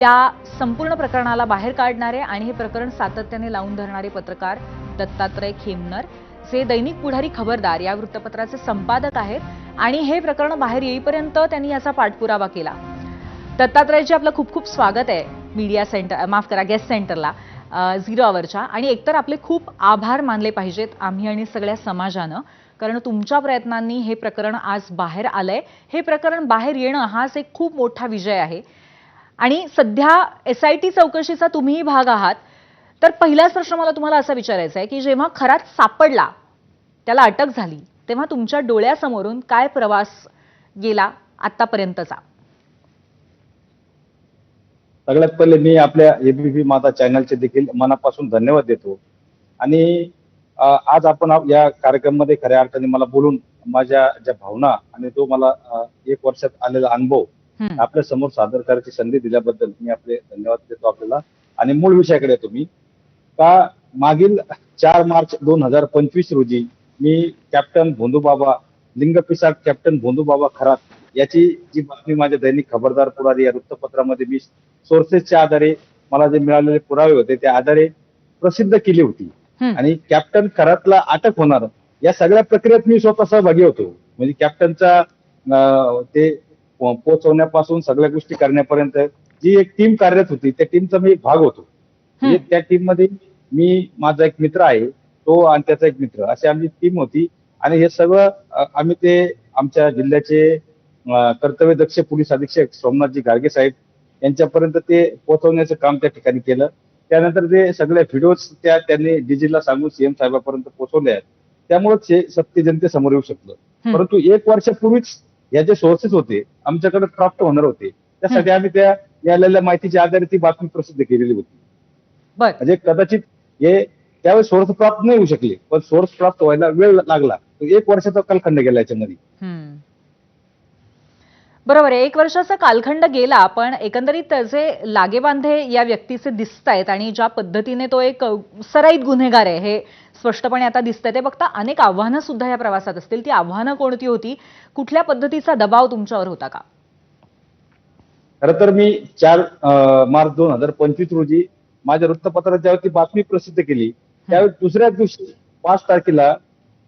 त्या संपूर्ण प्रकरणाला बाहेर काढणारे आणि हे प्रकरण सातत्याने लावून धरणारे पत्रकार दत्तात्रय खेमनर, जे दैनिक पुढारी खबरदार या वृत्तपत्राचे संपादक आहेत आणि हे प्रकरण बाहेर येईपर्यंत त्यांनी याचा पाठपुरावा केला. दत्तात्रयजी, आपलं खूप खूप स्वागत आहे मीडिया सेंटर, माफ करा, गेस्ट सेंटरला झिरो आवरच्या. आणि एकतर आपले खूप आभार मानले पाहिजेत आम्ही आणि सगळ्या समाजानं, कारण तुमच्या प्रयत्नांनी हे प्रकरण आज बाहेर आलंय. हे प्रकरण बाहेर येणं हाच एक खूप मोठा विजय आहे. आणि सध्या SIT चौकशीचा तुम्हीही भाग आहात. तर पहिलाच प्रश्न मला तुम्हाला असा विचारायचा आहे की जेव्हा खरात सापडला, त्याला अटक झाली, तेव्हा तुमच्या डोळ्यासमोरून काय प्रवास गेला आतापर्यंतचा? सगळ्यात पहिले मी आपल्या ABP माझा चॅनलचे देखील मनापासून धन्यवाद देतो. आणि आज आपण या कार्यक्रमामध्ये खऱ्या अर्थाने मला बोलून माझ्या ज्या भावना आणि तो मला 1 वर्षात आलेला अनुभव आपल्या समोर सादर करायची संधी दिल्याबद्दल मी आपले धन्यवाद देतो आपल्याला. आणि मूळ विषयाकडे येतो मी. का मागील 4 मार्च 2025 रोजी मी कॅप्टन भोंदूबाबा लिंगपिसाट कॅप्टन भोंदूबाबा खरात याची जी बातमी माझ्या दैनिक खबरदार पुढारी या वृत्तपत्रामध्ये मी सोर्सेसच्या आधारे मला जे मिळालेले पुरावे होते त्या आधारे प्रसिद्ध केली होती. आणि कॅप्टन खरातला अटक होणार या सगळ्या प्रक्रियेत मी स्वतः सहभागी होतो. म्हणजे कॅप्टनचा ते पोहोचवण्यापासून सगळ्या गोष्टी करण्यापर्यंत जी एक टीम कार्यरत होती त्या टीमचा मी एक भाग होतो. म्हणजे त्या टीम मध्ये मी, माझा एक मित्र आहे तो आणि त्याचा एक मित्र, अशी आमची टीम होती. आणि हे सगळं आम्ही ते आमच्या जिल्ह्याचे कर्तव्यदक्ष पोलीस अधीक्षक सोमनाथजी गाडगे साहेब यांच्यापर्यंत ते पोहोचवण्याचं काम त्या ठिकाणी केलं. त्यानंतर ते सगळे व्हिडिओज त्यांनी DGला सांगून CM साहेबांपर्यंत पोहोचवले आहेत. त्यामुळेच हे सत्य जनतेसमोर येऊ शकलं. परंतु 1 वर्षापूर्वीच या जे सोर्सेस होते आमच्याकडे प्राप्त होणार होते, त्यासाठी आम्ही त्या मिळालेल्या माहितीच्या आधारे ती बातमी प्रसिद्ध केलेली होती. म्हणजे कदाचित हे त्यावेळेस सोर्स प्राप्त नाही होऊ शकले, पण सोर्स प्राप्त व्हायला वेळ लागला. 1 वर्षाचा कालखंड गेला याच्यामध्ये. बरोबर आहे, 1 वर्षाचा कालखंड गेला, पण एकंदरीत जे लागेबांधे या व्यक्तीचे दिसत आहेत आणि ज्या पद्धतीने तो एक सराईत गुन्हेगार आहे हे स्पष्टपणे आता दिसतंय. ते बघता अनेक आव्हानं सुद्धा या प्रवासात असतील. ती आव्हानं कोणती होती? कुठल्या पद्धतीचा दबाव तुमच्यावर होता का? खरं तर मी 4 मार्च 2025 रोजी माझ्या वृत्तपत्रात ज्यावेळी ती बातमी प्रसिद्ध केली त्यावेळी दुसऱ्या दिवशी 5 तारखेला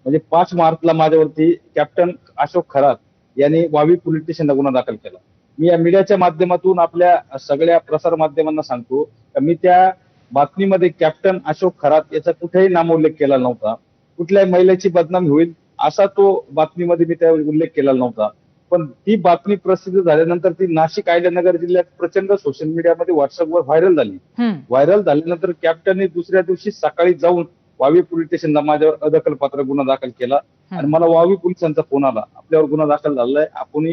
म्हणजे 5 मार्चला माझ्यावरती कॅप्टन अशोक खरात यांनी वावी पोलीस स्टेशनला गुन्हा दाखल केला. मी या मीडियाच्या माध्यमातून आपल्या सगळ्या प्रसार माध्यमांना सांगतो की मी त्या बातमीमध्ये कॅप्टन अशोक खरात याचा कुठेही नामोल्लेख केला नव्हता. कुठल्याही महिलेची बदनामी होईल असा तो बातमीमध्ये मी त्यावेळी उल्लेख केलेला नव्हता. पण ती बातमी प्रसिद्ध झाल्यानंतर ती नाशिक अहिल्यानगर जिल्ह्यात प्रचंड सोशल मीडियामध्ये व्हॉट्सअपवर व्हायरल झाली. व्हायरल झाल्यानंतर कॅप्टनने दुसऱ्या दिवशी सकाळी जाऊन वावी पोलीस स्टेशनला माझ्यावर अदखलपात्र गुन्हा दाखल केला. आणि मला वावी पोलिसांचा फोन आला, आपल्यावर गुन्हा दाखल झालाय, आपण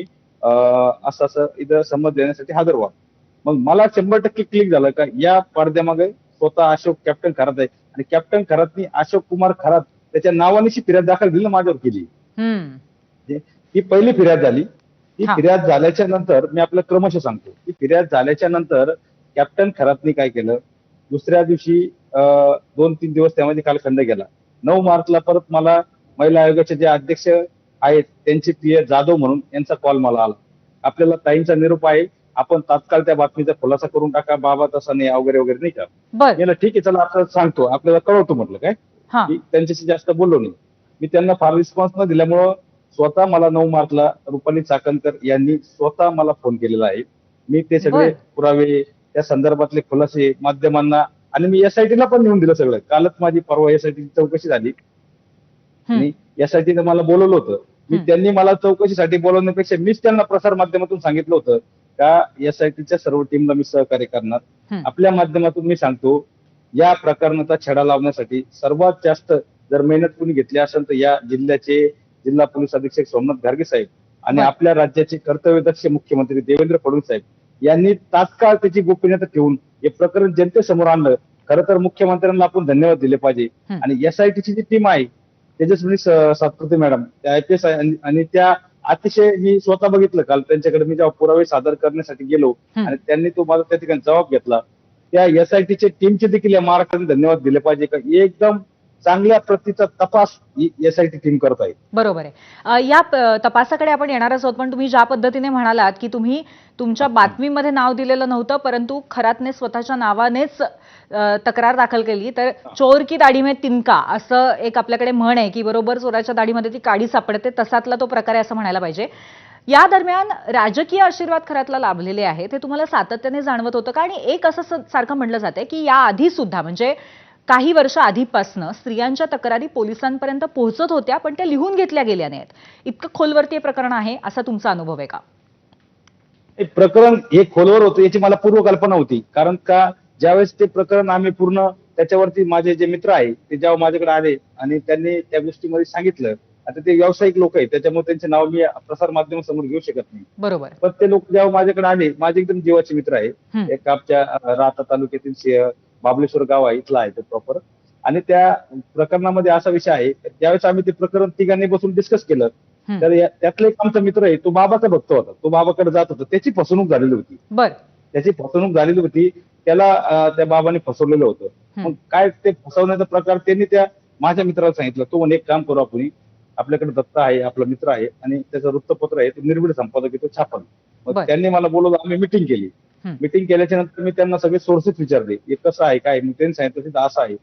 असं इथं संमत देण्यासाठी हजर व्हा. मग मला 100% क्लिक झालं का या पडद्यामागे स्वतः अशोक कॅप्टन खरात आहे. आणि कॅप्टन खरातनी अशोक कुमार खरात त्याच्या नावानिशी फिर्याद दाखल दिली माझ्यावर केली. ही पहिली फिर्याद झाली. ही फिर्याद झाल्याच्या नंतर मी आपलं क्रमशः सांगतो की फिर्याद झाल्याच्या नंतर कॅप्टन खरातनी काय केलं, दुसऱ्या दिवशी 2-3 दिवस त्यामध्ये कालखंड गेला. 9 मार्चला परत मला महिला आयोगाचे जे अध्यक्ष आहेत त्यांचे PA जाधव म्हणून यांचा कॉल मला आला, आपल्याला ताईंचा निरोप आहे, आपण तात्काळ त्या बातमीचा खुलासा करून टाका, बाबा तसा नाही वगैरे वगैरे, नाही का. मला ठीक आहे, चला आपल्याला सांगतो, आपल्याला कळवतो म्हटलं. काय त्यांच्याशी जास्त बोललो नाही मी. त्यांना फार रिस्पॉन्स न दिल्यामुळं स्वतः मला 9 मार्चला रुपाली चाकणकर यांनी स्वतः मला फोन केलेला आहे. मी ते सगळे पुरावे त्या संदर्भातले खुलासे माध्यमांना आणि मी SITला पण नेऊन दिलं सगळं. कालच माझी परवा SITची चौकशी झाली आणि SITने मला बोलवलं होतं. मी त्यांनी मला चौकशीसाठी बोलवण्यापेक्षा मीच त्यांना प्रसार माध्यमातून सांगितलं होतं का SITच्या सर्व टीमला मी सहकार्य करणार. आपल्या माध्यमातून मी सांगतो, या प्रकरणाचा छडा लावण्यासाठी सर्वात जास्त जर मेहनत कुणी घेतली असेल तर या जिल्ह्याचे जिल्हा पोलीस अधीक्षक सोमनाथ गाडगे साहेब आणि आपल्या राज्याचे कर्तव्यदक्ष मुख्यमंत्री देवेंद्र फडणवीस साहेब यांनी तात्काळ त्याची गोपनीयता ठेवून हे प्रकरण जनतेसमोर आणलं. खरं तर मुख्यमंत्र्यांना आपण धन्यवाद दिले पाहिजे. आणि SITची जी टीम आहे तेजस्विनी सातपुते मॅडम त्या IPS आणि त्या अतिशय, मी स्वतः बघितलं काल त्यांच्याकडे मी जेव्हा पुरावे सादर करण्यासाठी गेलो आणि त्यांनी तो माझा त्या ठिकाणी जबाब घेतला. त्या SITच्या टीमचे देखील या महाराष्ट्राने धन्यवाद दिले पाहिजे का एकदम चांगल्या प्रतीचा तपास SIT टीम करत आहे. बरोबर आहे. या तपासाकडे आपण येणारच आहोत, पण तुम्ही ज्या पद्धतीने म्हणालात की तुम्ही तुमच्या बातमीमध्ये नाव दिलेलं नव्हतं, परंतु खरातने स्वतःच्या नावानेच तक्रार दाखल केली. तर चोर की दाढी में तिनका असं एक आपल्याकडे म्हण आहे की बरोबर चोराच्या दाढीमध्ये ती काडी सापडते, तसातला तो प्रकार आहे असं म्हणायला पाहिजे. या दरम्यान राजकीय आशीर्वाद खरातला लाभलेले आहेत हे तुम्हाला सातत्याने जाणवत होतं का? आणि एक असं सारखं म्हटलं जातंय की या आधी सुद्धा म्हणजे काही वर्ष आधीपासनं स्त्रियांच्या तक्रारी पोलिसांपर्यंत पोहोचत होत्या, पण त्या लिहून घेतल्या गेल्या नाहीत. इतकं खोलवरती हे प्रकरण आहे असा तुमचा अनुभव आहे का? हे प्रकरण हे खोलवर होतं याची मला पूर्वकल्पना होती. कारण का ज्यावेळेस ते प्रकरण आम्ही पूर्ण त्याच्यावरती माझे जे मित्र आहे ते जेव्हा माझ्याकडे आले आणि त्यांनी त्या गोष्टीमध्ये सांगितलं. आता ते व्यावसायिक लोक आहेत त्याच्यामुळे त्यांचे नाव मी प्रसार माध्यमासमोर घेऊ शकत नाही. बरोबर. पण ते लोक जेव्हा माझ्याकडे आले, माझे एकदम जीवाचे मित्र आहे. एक आमच्या राहता तालुक्यातील बाबलेश्वर गाव आहे, इथला आहे तो प्रॉपर. आणि त्या प्रकरणामध्ये असा विषय आहे, ज्यावेळेस आम्ही ते प्रकरण तिघांनी बसून डिस्कस केलं, तर त्यातला एक आमचा मित्र आहे, तो बाबाचा भक्त होता, तो बाबाकडे जात होता, त्याची फसवणूक झालेली होती. त्याची फसवणूक झालेली होती, त्याला त्या बाबाने फसवलेलं होतं. मग काय ते फसवण्याचा प्रकार त्यांनी त्या माझ्या मित्राला सांगितलं. तो म्हणे एक काम करू आपण, आपल्याकडे दत्ता आहे, आपला मित्र आहे आणि त्याचं वृत्तपत्र आहे, तो निर्भीड संपादक आहे, तो छापल. मग त्यांनी मला बोलवलं, आम्ही मिटिंग केली. मिटिंग केल्याच्या नंतर मी त्यांना सगळे सोर्सेस विचारले, हे कसं आहे काय. मग त्यांनी सांगितलं तिथं असं आहे.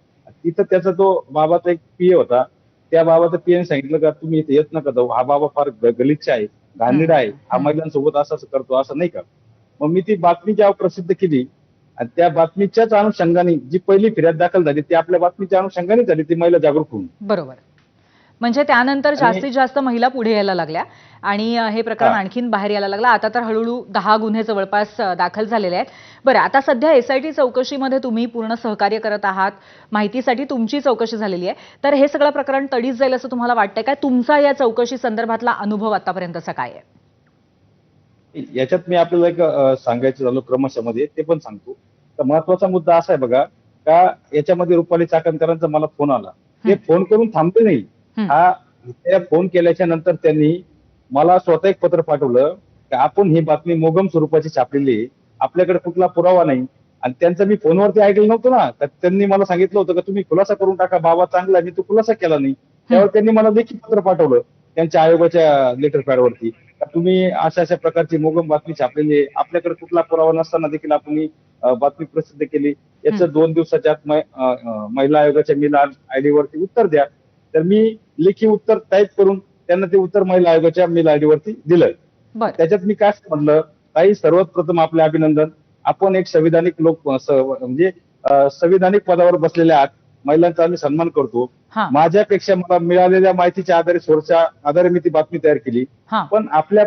तिथं त्याचा तो बाबाचा एक PA होता, त्या बाबाचा PA सांगितलं का तुम्ही इथे येत नका जाऊ, हा बाबा फार गलिच्छ आहे, घाणेरडा आहे, हा महिलांसोबत असं असं करतो, असं नाही का. मग मी ती बातमी जेव्हा प्रसिद्ध केली आणि त्या बातमीच्याच अनुषंगाने जी पहिली फिर्याद दाखल झाली ती आपल्या बातमीच्या अनुषंगाने झाली, ती महिला जागरूक होऊन. बरोबर. म्हणजे त्यानंतर जास्तीत जास्त महिला पुढे यायला लागल्या आणि हे प्रकरण आणखीन बाहेर यायला लागलं. आता तर हळूहळू 10 गुन्हे जवळपास दाखल झालेले आहेत. बरं, आता सध्या SIT चौकशीमध्ये तुम्ही पूर्ण सहकार्य करत आहात, माहितीसाठी तुमची चौकशी झालेली आहे. तर हे सगळं प्रकरण तडीच जाईल असं तुम्हाला वाटतंय काय? तुमचा या चौकशी संदर्भातला अनुभव आतापर्यंतचा काय आहे? याच्यात मी आपल्याला एक सांगायचं झालं क्रमशःमध्ये ते पण सांगतो. तर महत्वाचा मुद्दा असा आहे बघा, का याच्यामध्ये रुपाली चाकणकरांचा मला फोन आला. ते फोन करून थांबले नाही. त्या फोन केल्याच्या नंतर त्यांनी मला स्वतः एक पत्र पाठवलं की आपण ही बातमी मोगम स्वरूपाची छापलेली आहे, आपल्याकडे कुठला पुरावा नाही. आणि त्यांचं मी फोनवरती ऐकलं नव्हतं ना, तर त्यांनी मला सांगितलं होतं की तुम्ही खुलासा करून टाका, बाबा चांगला. मी तो खुलासा केला नाही. त्यावर त्यांनी मला देखील पत्र पाठवलं त्यांच्या आयोगाच्या लेटर पॅडवरती, तुम्ही अशा अशा प्रकारची मोगम बातमी छापलेली आहे, आपल्याकडे कुठला पुरावा नसताना देखील आपण बातमी प्रसिद्ध केली. याचं 2 दिवसाच्या आत महिला आयोगाच्या मेल ID वरती उत्तर द्या. तर मी लेखी उत्तर टाईप करून त्यांना ते उत्तर महिला आयोगाच्या मेल ID वरती दिलं. त्याच्यात मी काय म्हटलं, ताई सर्वात प्रथम आपले अभिनंदन, आपण एक संविधानिक लोक म्हणजे संविधानिक पदावर बसलेल्या आहात, महिलांचा आम्ही सन्मान करतो. माझ्यापेक्षा मला मिळालेल्या माहितीच्या आधारे सोर्सच्या आधारे मी ती बातमी तयार केली. पण आपल्या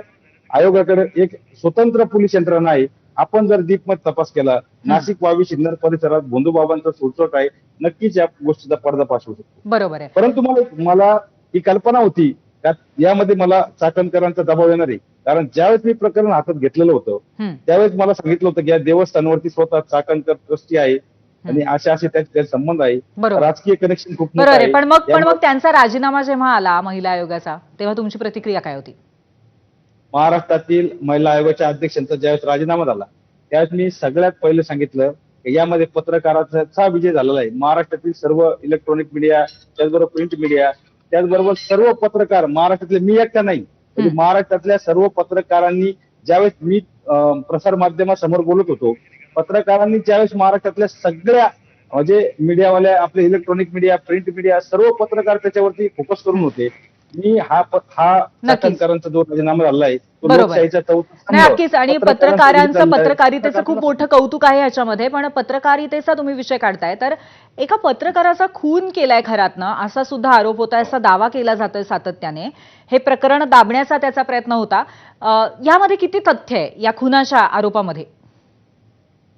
आयोगाकडे एक स्वतंत्र पोलीस यंत्रणा आहे. आपण जर डीपमध्ये तपास केला, नाशिक वावी सिन्नर परिसरात भोंदूबाबांचा सुळसुळाट आहे, नक्कीच या गोष्टीचा पर्दाफाश होऊ शकतो. बरोबर आहे. परंतु मला ही कल्पना होती का यामध्ये मला चाकणकरांचा दबाव येणार आहे. कारण ज्यावेळेस मी प्रकरण हातात घेतलेलं होतं त्यावेळेस मला सांगितलं होतं की या देवस्थानावरती स्वतः चाकणकर ट्रस्टी आहे आणि असे त्याचे संबंध आहे, राजकीय कनेक्शन खूप मोठं आहे. पण मग त्यांचा राजीनामा जेव्हा आला महिला आयोगाचा, तेव्हा तुमची प्रतिक्रिया काय होती? महाराष्ट्रातील महिला आयोगाच्या अध्यक्षांचा ज्यावेळेस राजीनामा झाला त्यावेळेस मी सगळ्यात पहिले सांगितलं की यामध्ये पत्रकाराचा विजय झालेला आहे. महाराष्ट्रातील सर्व इलेक्ट्रॉनिक मीडिया, त्याचबरोबर प्रिंट मीडिया, त्याचबरोबर सर्व पत्रकार महाराष्ट्रातले, मी एकटा नाही, म्हणजे महाराष्ट्रातल्या सर्व पत्रकारांनी ज्यावेळेस मी प्रसार माध्यमासमोर बोलत होतो, पत्रकारांनी ज्यावेळेस महाराष्ट्रातल्या सगळ्या म्हणजे मीडियावाल्या, आपले इलेक्ट्रॉनिक मीडिया, प्रिंट मीडिया, सर्व पत्रकार त्याच्यावरती फोकस करून होते. मी हा चाकणकरांचा जो राजीनामा झाला आहे तो लोकशाहीचा नक्कीच. आणि पत्रकारांचं, पत्रकारितेचं खूप मोठं कौतुक आहे याच्यामध्ये. पण पत्रकारितेचा तुम्ही विषय काढताय, तर एका पत्रकाराचा खून केलाय खरातनं असा सुद्धा आरोप होता, असा दावा केला जातोय सातत्याने. हे प्रकरण दाबण्याचा त्याचा प्रयत्न होता. यामध्ये किती तथ्य आहे या खुनाच्या आरोपामध्ये?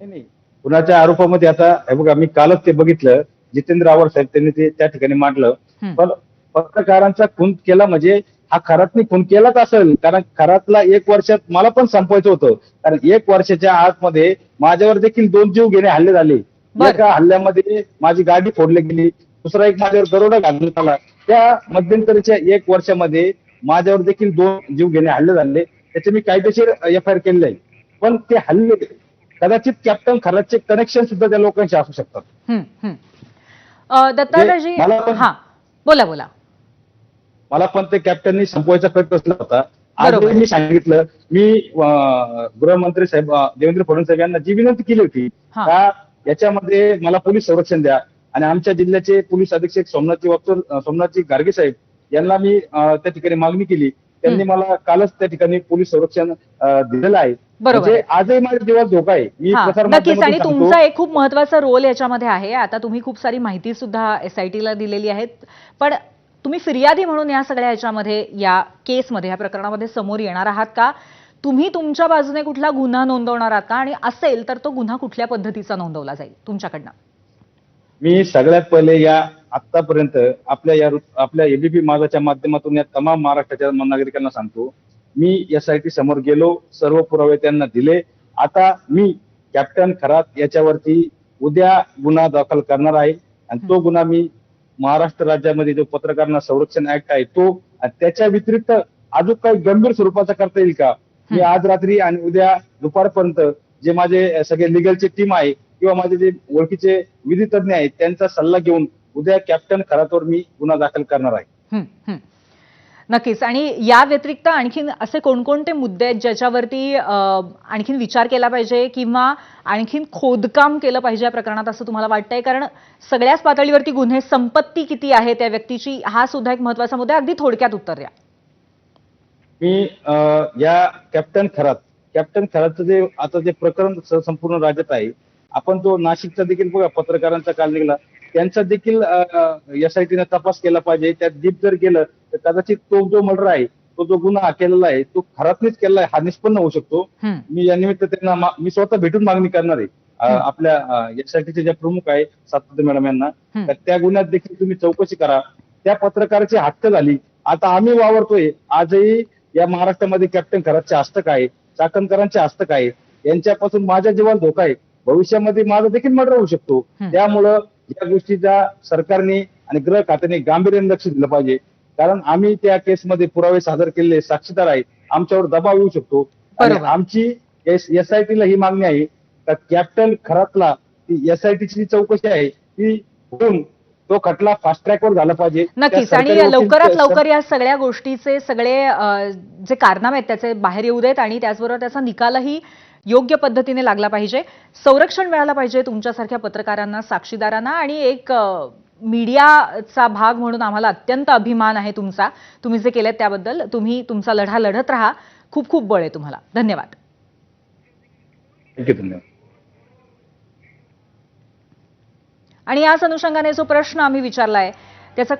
नाही, खुनाच्या आरोपामध्ये आता हे बघा, मी कालच ते बघितलं, जितेंद्र आव्हाड साहेब त्यांनी ते त्या ठिकाणी मांडलं. पण पत्रकारांचा खून केला म्हणजे हा खरातनी खून केलाच असेल, कारण खरातला 1 वर्षात मला पण संपवायचं होतं. कारण 1 वर्षाच्या आतमध्ये माझ्यावर देखील 2 जीव घेणे हल्ले झाले. एका हल्ल्यामध्ये माझी गाडी फोडली गेली, दुसरा एक माझ्यावर दरोडा घालण्यात आला. त्या मध्यंतरीच्या 1 वर्षामध्ये माझ्यावर देखील 2 जीव घेणे हल्ले झाले. त्याचे मी कायदेशीर FIR केलेले आहे. पण ते हल्ले कदाचित कॅप्टन खरातचे कनेक्शन सुद्धा त्या लोकांशी असू शकतात. दत्तात्रयजी, मला पण- हा, बोला बोला. मला पण ते कॅप्टननी संपवायचा प्रयत्न असला होता. बरोबर. आज मी सांगितलं, मी गृहमंत्री साहेब देवेंद्र फडणवीस साहेब यांना जी विनंती केली होती हा. का याच्यामध्ये मला पोलीस संरक्षण द्या, आणि आमच्या जिल्ह्याचे पोलीस अधीक्षक सोमनाथजी गार्गे साहेब यांना मी त्या ठिकाणी मागणी केली. त्यांनी मला कालच त्या ठिकाणी पोलीस संरक्षण दिलेलं आहे. बरोबर म्हणजे आहे. आजही माझ्या जीवाला धोका आहे. मी हा, प्रसार नक्कीच. आणि माध्यमातून तुमचा सांगतो, एक खूप महत्वाचा रोल याच्यामध्ये आहे. आता तुम्ही खूप सारी माहिती सुद्धा एसआयटीला दिलेली आहे, पण तुम्ही फिर्यादी म्हणून या सगळ्या याच्यामध्ये, या केसमध्ये, या प्रकरणामध्ये समोर येणार आहात का? तुम्ही तुमच्या बाजूने कुठला गुन्हा नोंदवणार आहात का? आणि असेल तर तो गुन्हा कुठल्या पद्धतीचा नोंदवला जाईल तुमच्याकडनं? मी सगळ्यात पहिले या आतापर्यंत आपल्या एबीपी माझाच्या माध्यमातून या तमाम महाराष्ट्राच्या नागरिकांना सांगतो, मी एसआयटी समोर गेलो, सर्व पुरावे त्यांना दिले. आता मी कॅप्टन खरात याच्यावरती उद्या गुन्हा दाखल करणार आहे, आणि तो गुन्हा मी महाराष्ट्र राज्यामध्ये जो पत्रकारांना संरक्षण ऍक्ट आहे तो, आणि त्याच्या व्यतिरिक्त अजून काही गंभीर स्वरूपाचा करता येईल का, मी आज रात्री आणि उद्या दुपारपर्यंत जे माझे सगळे लिगलची टीम आहे किंवा माझे जे ओळखीचे विधी तज्ञ आहेत त्यांचा सल्ला घेऊन उद्या कॅप्टन खरातवर मी गुन्हा दाखल करणार आहे. नक्कीच. आणि या व्यतिरिक्त आणखीन असे कोणकोणते मुद्दे आहेत ज्याच्यावरती आणखीन विचार केला पाहिजे किंवा आणखीन खोदकाम केलं पाहिजे या प्रकरणात, असं तुम्हाला वाटतंय? कारण सगळ्याच पातळीवरती गुन्हे, संपत्ती किती आहे त्या व्यक्तीची, हा सुद्धा एक महत्वाचा मुद्दा आहे. अगदी थोडक्यात उत्तर द्या. मी या कॅप्टन खरातचं जे आता जे प्रकरण संपूर्ण राज्यात आहे, आपण तो नाशिकचा देखील बघा, पत्रकारांचा काल निघाला, त्यांचा देखील एसआयटीने तपास केला पाहिजे. त्यात डीप जर गेलं तर कदाचित तो जो मर्डर आहे, तो जो गुन्हा केलेला आहे तो खरातनेच केलेला आहे हा निष्पन्न होऊ शकतो. मी या निमित्त त्यांना मी स्वतः भेटून मागणी करणार आहे आपल्या एसआयटीचे जे प्रमुख आहे सातपुते मॅडम यांना, तर त्या गुन्ह्यात देखील तुम्ही चौकशी करा. त्या पत्रकाराची हत्या झाली, आता आम्ही वावरतोय, आजही या महाराष्ट्रामध्ये कॅप्टन खरातचे हस्तक आहे, चाकणकरांचे हस्तक आहे, यांच्यापासून माझ्या जीवाला धोका आहे. भविष्यामध्ये माझा देखील मर्डर होऊ शकतो. त्यामुळं या गोष्टीचा सरकारने आणि गृह खात्याने गांभीर्याने लक्ष दिलं पाहिजे, कारण आम्ही त्या केसमध्ये पुरावे सादर केलेले साक्षीदार आहे, आमच्यावर दबाव येऊ शकतो. आणि आमची एसआयटीला ही मागणी आहे का कॅप्टन खरातला एसआयटीची चौकशी आहे ती होऊन तो खटला फास्ट ट्रॅकवर झाला पाहिजे. नक्कीच. आणि लवकरात लवकर या सगळ्या गोष्टीचे सगळे जे कारनामे आहेत त्याचे बाहेर येऊ देत, आणि त्याचबरोबर त्याचा निकालही योग्य पद्धतीने लागला पाहिजे. संरक्षण मिळालं पाहिजे तुमच्यासारख्या पत्रकारांना, साक्षीदारांना. आणि एक मीडियाचा भाग म्हणून आम्हाला अत्यंत अभिमान आहे तुमचा, तुम्ही जे केलेत त्याबद्दल. तुम्ही तुमचा लढा लढत राहा. खूप खूप बळ आहे तुम्हाला. धन्यवाद. धन्यवाद. आणि याच अनुषंगाने जो प्रश्न आम्ही विचारलाय त्याचा